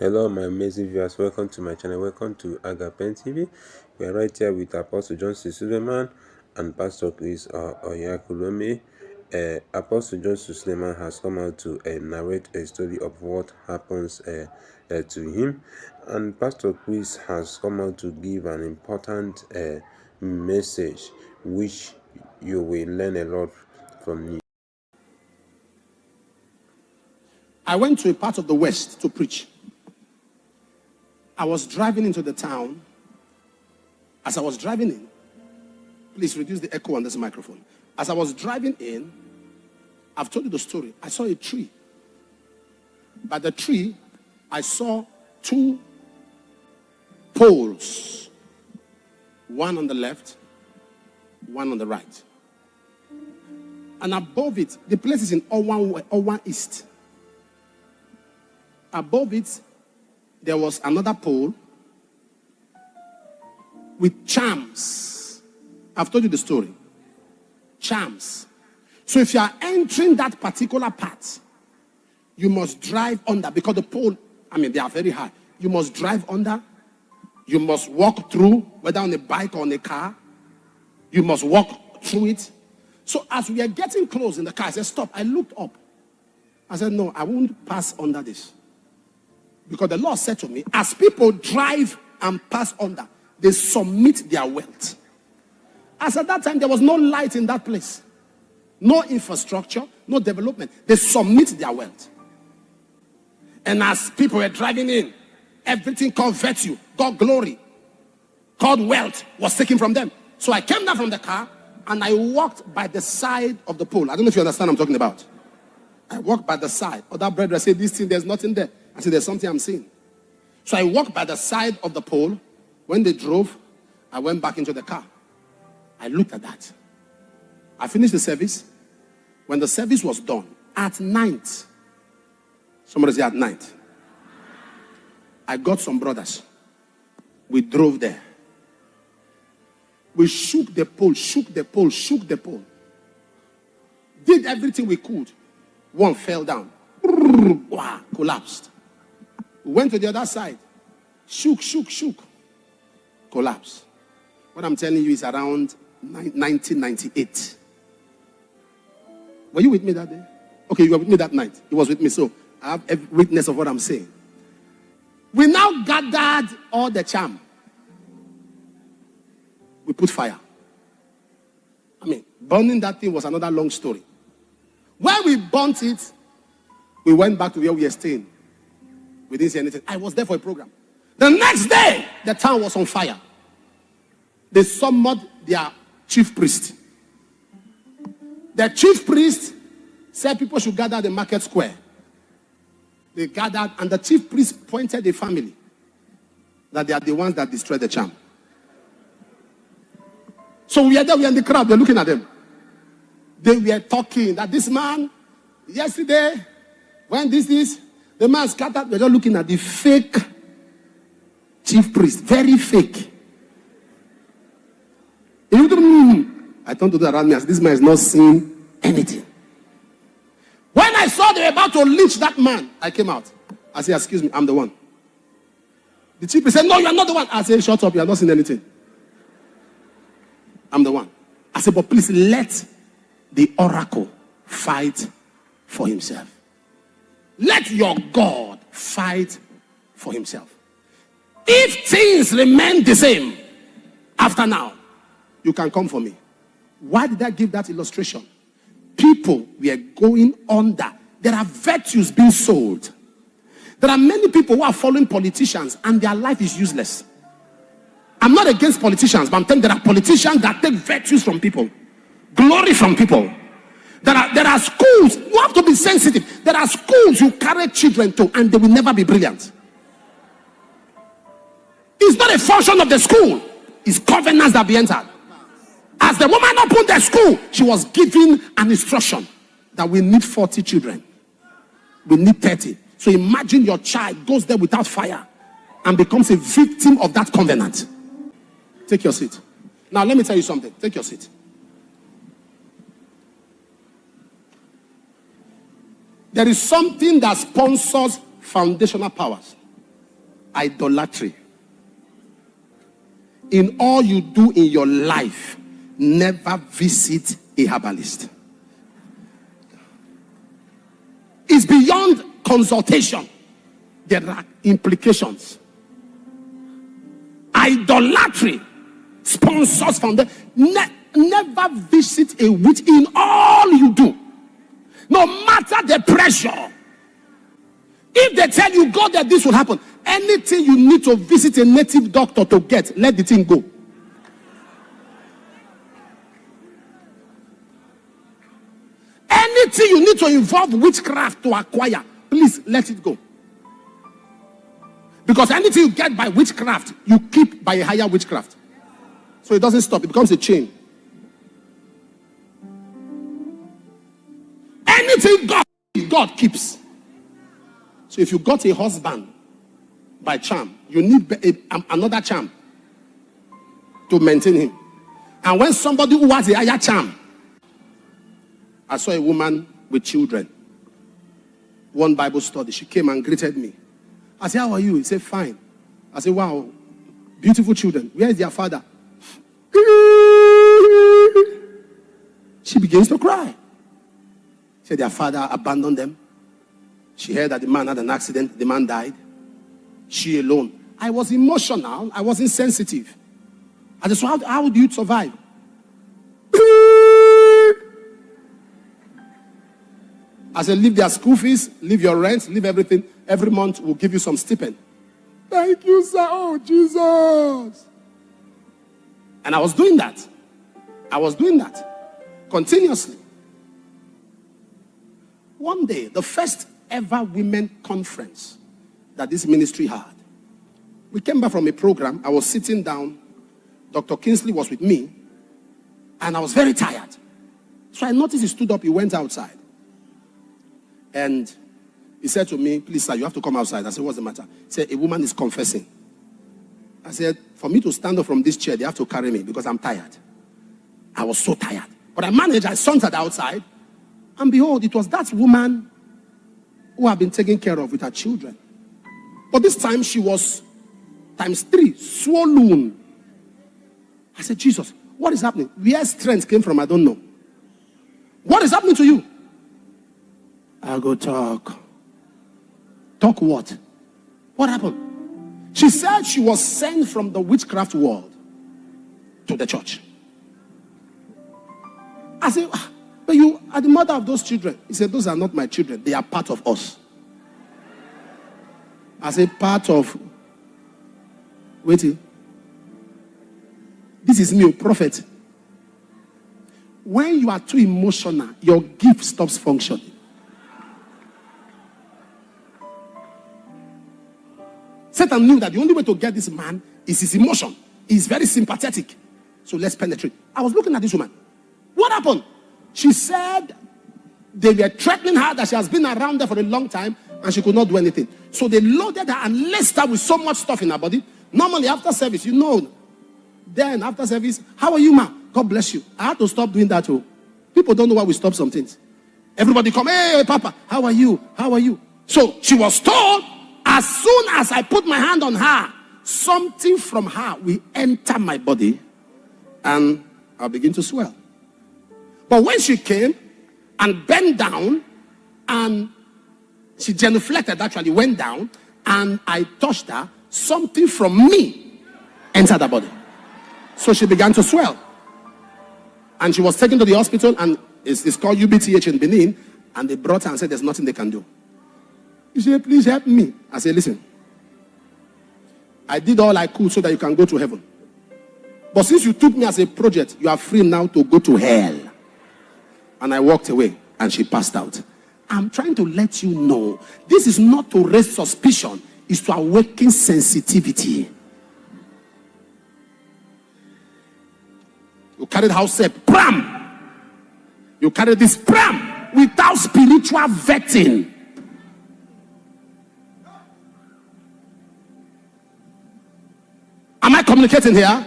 Hello, my amazing viewers. Welcome to my channel. Welcome to Agapen TV. We are right here with Apostle Johnson Suleiman and Pastor Chris Oyakulome. Apostle Johnson Suleiman has come out to narrate a story of what happens to him, and Pastor Chris has come out to give an important message which you will learn a lot from me. I went to a part of the West to preach. I was driving into the town. As I was driving in, please reduce the echo on this microphone. As I was driving in, I've told you the story. I saw a tree. By the tree, I saw two poles. One on the left, one on the right. And above it, the place is in Owan East. Above it, there was another pole with charms. I've told you the story. Charms. So if you are entering that particular part, you must drive under, because the pole, they are very high. You must drive under. You must walk through, whether on a bike or on a car. You must walk through it. So as we are getting close in the car, I said, stop. I looked up. I said, no, I won't pass under this. Because the Lord said to me, as people drive and pass under, they submit their wealth. As at that time, there was no light in that place. No infrastructure, no development. They submit their wealth. And as people were driving in, everything called virtue, called glory, called wealth was taken from them. So I came down from the car and I walked by the side of the pole. I don't know if you understand what I'm talking about. I walked by the side. Other brethren said, this thing, there's nothing there. I said, there's something I'm seeing. So I walked by the side of the pole. When they drove, I went back into the car. I looked at that. I finished the service. When the service was done, at night, somebody say at night, I got some brothers. We drove there. We shook the pole, shook the pole, shook the pole. Did everything we could. One fell down. Collapsed. We went to the other side. Shook. Collapsed. What I'm telling you is around 1998. Were you with me that day? Okay, you were with me that night. He was with me, so I have a witness of what I'm saying. We now gathered all the charm. We put fire. Burning that thing was another long story. When we burnt it, we went back to where we were staying. We didn't see anything. I was there for a program. The next day, the town was on fire. They summoned their chief priest. The chief priest said people should gather at the market square. They gathered, and the chief priest pointed the family that they are the ones that destroyed the charm. So we are there, we are in the crowd, we're looking at them. They were talking that this man, yesterday, when the man scattered, we're just looking at the fake chief priest, very fake. I turned to the around me as this man is not seeing anything. When I saw they were about to lynch that man, I came out. I said, excuse me, I'm the one. The chief priest said, no, you are not the one. I said, shut up, you are not seeing anything. I'm the one. I said, but please let the oracle fight for himself. Let your God fight for himself. If things remain the same after now, you can come for me. Why did I give that illustration? People were going under. There are virtues being sold. There are many people who are following politicians and their life is useless. I'm not against politicians, but I'm telling you, there are politicians that take virtues from people, glory from people. There are schools, you have to be sensitive. There are schools you carry children to and they will never be brilliant. It's not a function of the school. It's covenants that be entered. As the woman opened the school, she was given an instruction that we need 40 children. We need 30. So imagine your child goes there without fire and becomes a victim of that covenant. Take your seat. Now let me tell you something. Take your seat. There is something that sponsors foundational powers. Idolatry. In all you do in your life, never visit a herbalist. It's beyond consultation. There are implications. Idolatry sponsors from the never visit a witch in all you do, no matter the pressure. If they tell you go there, this will happen. Anything you need to visit a native doctor to get, let the thing go. Anything you need to involve witchcraft to acquire, please let it go. Because anything you get by witchcraft, you keep by a higher witchcraft. So it doesn't stop, it becomes a chain. Anything God keeps. So if you got a husband by charm, you need another charm to maintain him. And when somebody who has a higher charm, I saw a woman with children. One Bible study, she came and greeted me. I said, how are you? He said, fine. I said, wow, beautiful children. Where is their father? She begins to cry. She said, their father abandoned them. She heard that the man had an accident. The man died. She alone. I was emotional. I wasn't sensitive. I just said, how do you survive? I said, leave their school fees, leave your rent, leave everything. Every month we'll give you some stipend. Thank you, sir. Oh, Jesus. And I was doing that. I was doing that continuously. One day, the first ever women conference that this ministry had, we came back from a program. I was sitting down. Dr. Kingsley was with me. And I was very tired. So I noticed he stood up. He went outside. And he said to me, please, sir, you have to come outside. I said, what's the matter? He said, a woman is confessing. I said, for me to stand up from this chair, they have to carry me because I'm tired. I was so tired. But I managed. I sauntered outside. And behold, it was that woman who had been taken care of with her children. But this time she was ×3, swollen. I said, Jesus, what is happening? Where strength came from, I don't know. What is happening to you? I'll go talk. Talk what? What happened? She said she was sent from the witchcraft world to the church. I said, but you are the mother of those children. He said, those are not my children. They are part of us. I said, part of... Wait. This is me, a prophet. When you are too emotional, your gift stops functioning. Satan knew that the only way to get this man is his emotion. He's very sympathetic. So let's penetrate. I was looking at this woman. What happened? She said they were threatening her that she has been around there for a long time and she could not do anything. So they loaded her and laced her with so much stuff in her body. Normally after service, you know, then after service, how are you, ma? God bless you. I had to stop doing that too. People don't know why we stop some things. Everybody come, hey, Papa, how are you? How are you? So she was told, as soon as I put my hand on her, something from her will enter my body and I'll begin to swell. But when she came and bent down and she genuflected, actually went down, and I touched her, something from me entered her body. So she began to swell. And she was taken to the hospital, and it's called UBTH in Benin, and they brought her and said there's nothing they can do. She said, please help me. I said, listen, I did all I could so that you can go to heaven. But since you took me as a project, you are free now to go to hell. And I walked away, and she passed out. I'm trying to let you know, this is not to raise suspicion, it's to awaken sensitivity. You carried house step, pram. You carried this pram without spiritual vetting. Am I communicating here?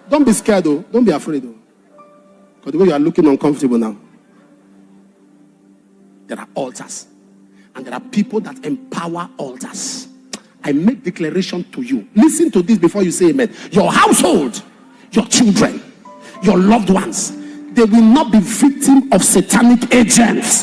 Don't be scared though. Don't be afraid though. Because the way you are looking uncomfortable now. There are altars. And there are people that empower altars. I I make declaration to you. Listen to this before you say amen. Your household, your children, your loved ones, they will not be victim of satanic agents.